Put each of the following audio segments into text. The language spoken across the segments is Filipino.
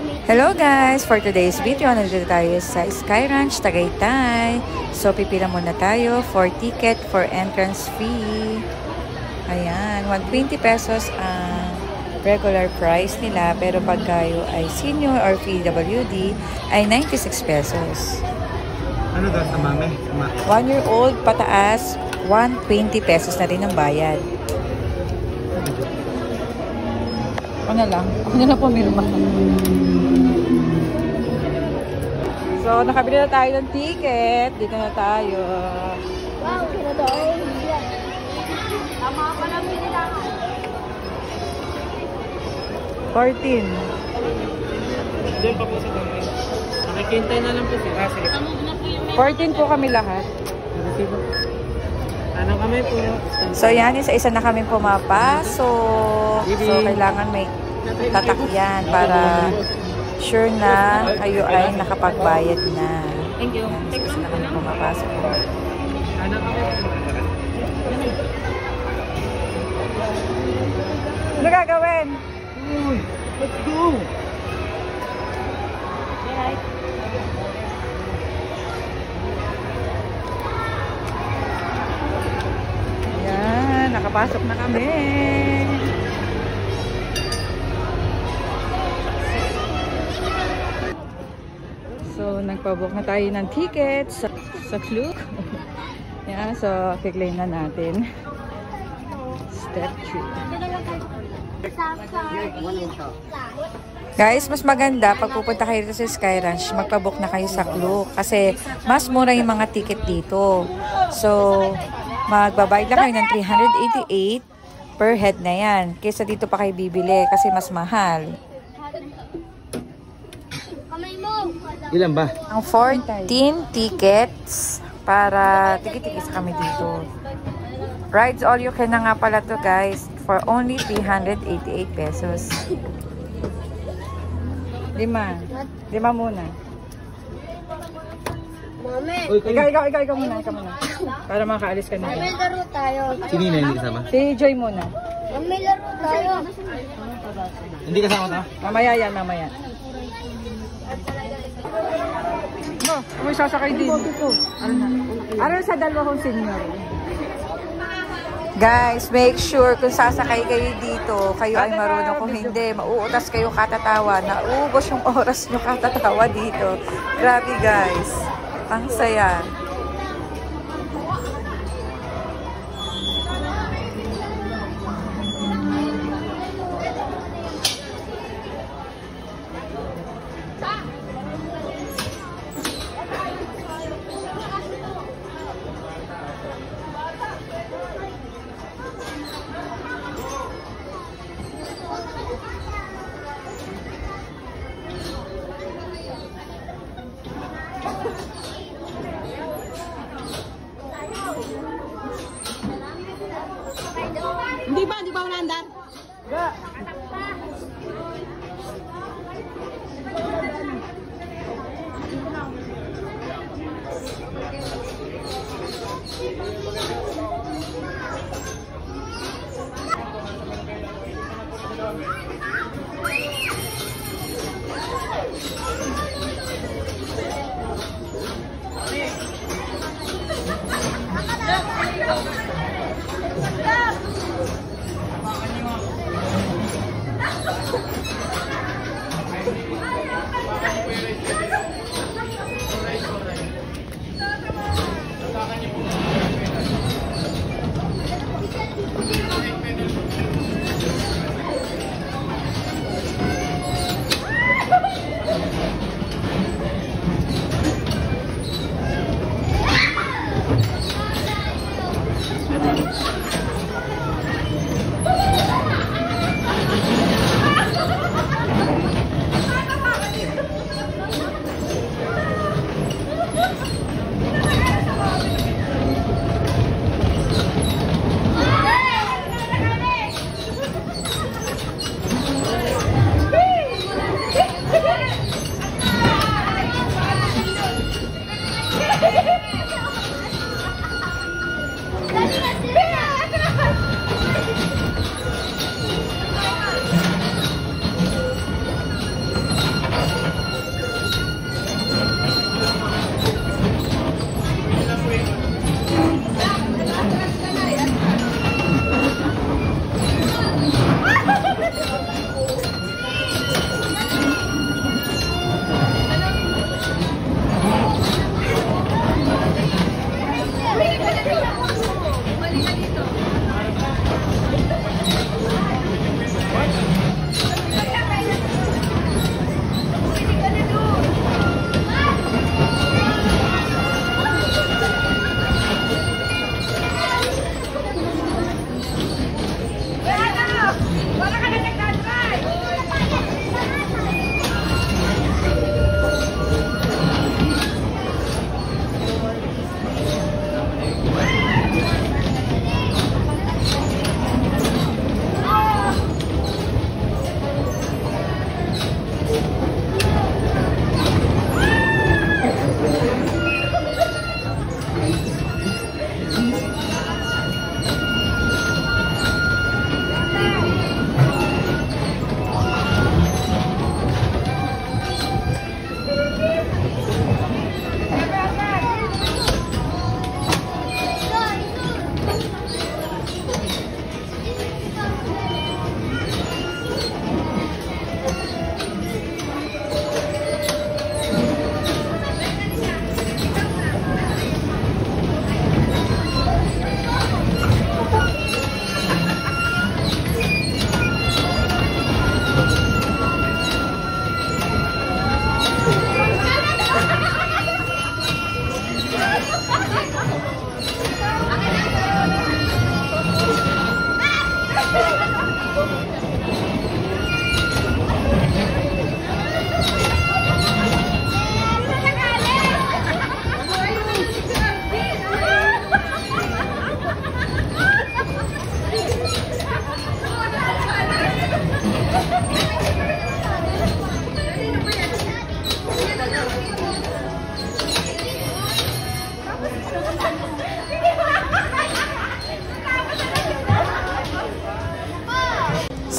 Hello guys! For today's video, nandito tayo sa Sky Ranch, Tagaytay. So, pipila muna tayo for ticket for entrance fee. Ayan, 120 pesos ang regular price nila. Pero pag kayo ay senior or PWD, ay 96 pesos. Ano daw sa mame? 1 year old pataas, 120 pesos na rin ang bayad. Ako na lang. Ako na lang pumirma. So, nakabili na tayo ng ticket. Dito na tayo. Wow, kinadaon. Tama pa lang binilangan. 14. Doon pa po sa domain. Nakikintay na lang po siya. Ah, sige. 14 po kami lahat. Anong kami po? So, yan. Isa-isa na kami pumapasok. So, kailangan may tatakyan para sure na kayo ay nakapagbayad na. Thank you. Yan, isa-isa na kami pumapasok. Anong kami po? Ano gagawin? Uy, let's go! Yan, nakapasok na kami. So, nagpabook na tayo ng tickets sa Klook. Yan, so, kiklaim na natin. Step 3. Guys, mas maganda pag pupunta kayo dito sa Sky Ranch, magpabook na kayo sa Klook kasi mas mura yung mga ticket dito. So, magbabayad lang kayo ng 388 per head na yan. Kaysa dito pa kayo bibili kasi mas mahal. Ilan ba? Ang 14 tickets para tigit-tigit kami dito. Rides all you can na nga pala to guys for only 388 pesos. 5 muna. Mami, Ikaw muna. Para makaalis ka na. may laro tayo. Sino na hindi kasama? Si Joy muna. May laro tayo. Hindi kasama ta? Mamaya yan, mamaya. No, may sasakay din. Ano sa dalawang senior? Guys, make sure kung sasakay kayo dito, kayo ay marunong. Kung hindi, mauutas kayo katatawa. Naubos yung oras nyo katatawa dito. Grabe guys. Ang saya.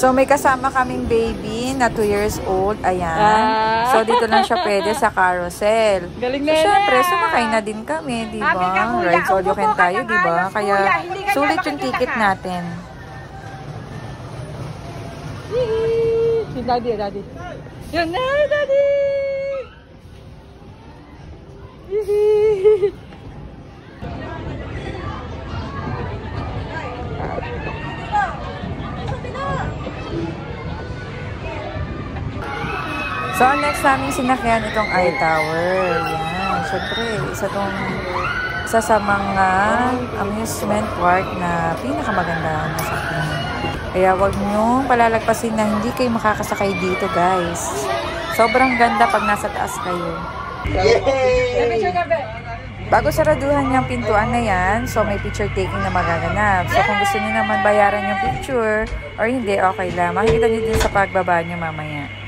So, may kasama kaming baby na 2 years old. Ayan. So, dito lang siya pwede sa carousel. Galing So, syempre, sumakay na din kami, di ba? Rides all you can tayo, di ba? Kaya, sulit yung ticket natin. Si Daddy, Daddy. Yan na, Daddy! So, next namin sinakyan itong iTower. Yan. Siyempre, isa sa mga amusement park na pinakamaganda na sakyan. Kaya wag nyo palalagpasin na hindi kayo makakasakay dito, guys. Sobrang ganda pag nasa taas kayo. Bago saraduhan yung pintuan na yan, so may picture taking na magaganap. So, kung gusto nyo naman bayaran yung picture, or hindi, okay lang. Makikita nyo din sa pagbaba nyo mamaya.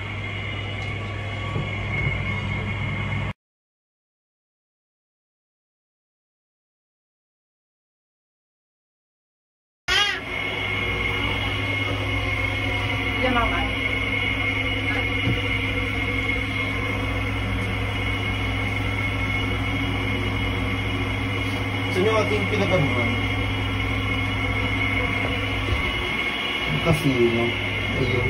Gusto nyo ating pinagamuhan? Ang casino. Ayun.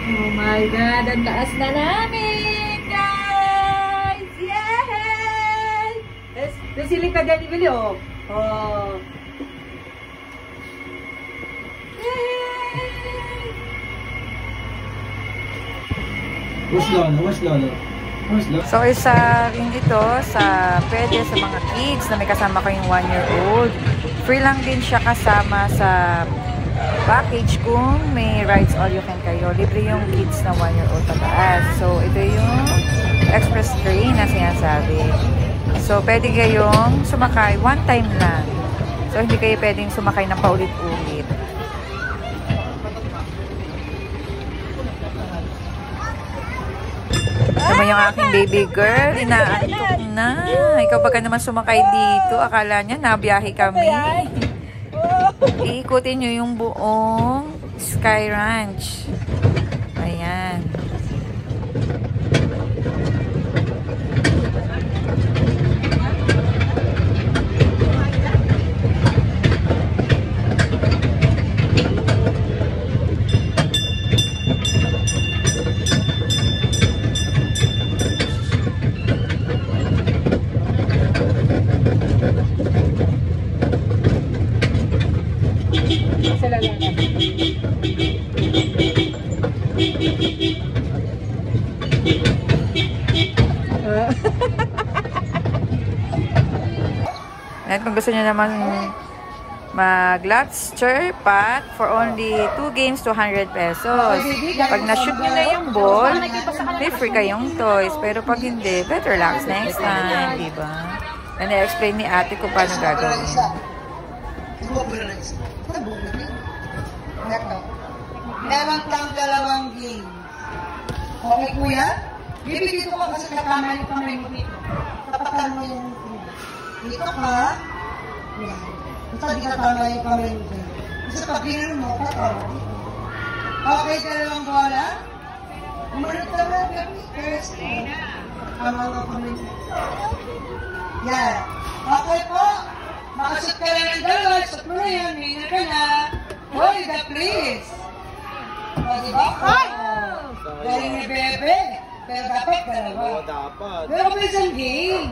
Oh my God! Ang taas na namin, guys! Yay! Nasilig ka dyan, Ibili, oh. Oh. Where's Lolo? Where's Lolo? Where's Lolo? So, isa rin ito sa pwede sa mga kids na may kasama kayong 1-year-old. Free lang din siya kasama sa package kung may rides all you can kayo. Libre yung kids na 1-year-old pataas. So, ito yung express train na sinasabi. So, pwede kayong sumakay one time lang. So, hindi kayo pwedeng sumakay ng paulit-ulit. Naman yung aking baby girl, inaantok na. Ikaw ba ka naman sumakay dito? Akala niya, nabiyahe kami. Iikutin nyo yung buong Sky Ranch. Ayan. At kung gusto niyo naman mag-lobster pot for only 2 games, 200 pesos. Pag na-shoot nyo na yung ball, may free kayong toys. Pero pag hindi, better relax next time, diba? And I-explain ni ate kung paano gagawin. Meron kang 2 game. Okay, kuya? Bibigito ko kasi katama yung kamay mo dito. Tapatan mo yung dito ka. Yan. Basta di katama yung kamay mo dito. Kasi pag ginan mo, katama dito. Okay, 2 bola. Umalit ka na, baby. First. Tama nga kamay mo. Yan. Okay po. Makasot ka lang ng 2. Sot mo na yan. Hina ka na. Hoy, the please. O, diba? Galing ni Bebe. Pero dapat 2. Oo, dapat. Pero pa isang game.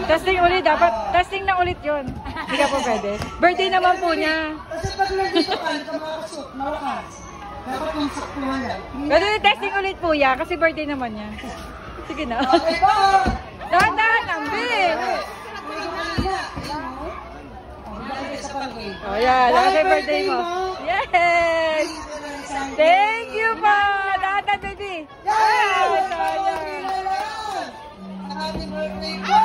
Testing ulit, dapat. Testing na ulit yun. Hindi ka po pwede. Birthday naman po niya. Kasi pag nandito ka, hindi ka makakasot. Malakas. Dapat yung saktuhan lang. Pwede testing ulit po ya, kasi birthday naman niya. Sige na. Okay po. Dahan-dahan lang, Bill. Oh, yan. Kasi birthday mo. Yes! Thank you po! Dahan-dahan, baby. Yes! Sayang. Happy birthday po!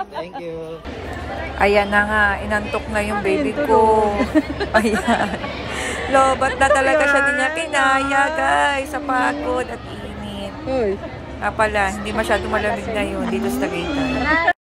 Thank you. Ayan na nga, inantok na yung baby ko. Ayan. Lobat na talaga siya, din niya kinaya, guys, sa pagod at init. Uy. Pala, hindi masyadong malamig na yun dito sa Tagaytay.